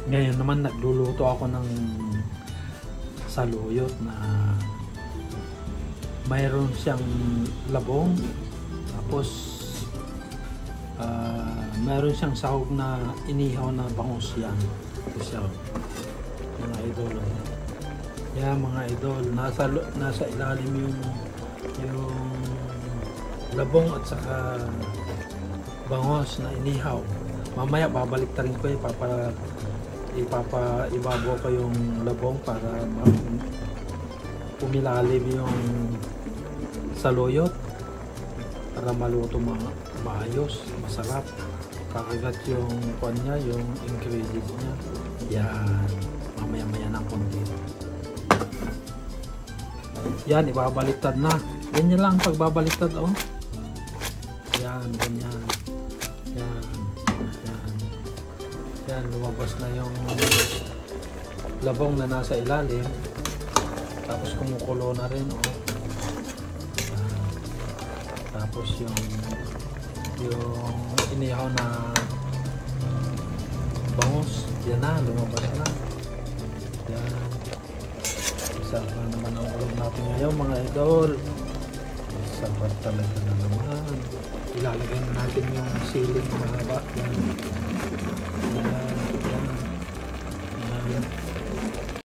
Ngayon naman nagluluto ako ng saluyot na mayroon siyang labong, tapos mayroon siyang sahog na inihaw na bangus yan. Ito siya, mga idol. Yan mga idol, nasa ilalim yung labong at saka bangus na inihaw. Mamaya babalik ta rin ko, ibabaw ko yung labong para pumilalim yung saluyot para maluto maayos, masarap. Kakagat yung kuan niya, yung ingredients niya. Yan, mamaya-maya ng konti. Yan, ibabaliktad na. Ganyan lang pagbabaliktad, oh. Yan, ganyan. Yan, yan. Yan, lumabas na yung labong na nasa ilalim. Tapos kumukulo na rin, oh. Yan. Tapos yung inihaw na bangus, yan na, lumabas na. Yan. Sarap na naman ang ulam natin ngayon mga idol. Sarap talaga na naman. Ilalagay na natin yung siling mahaba. Yan. Yan.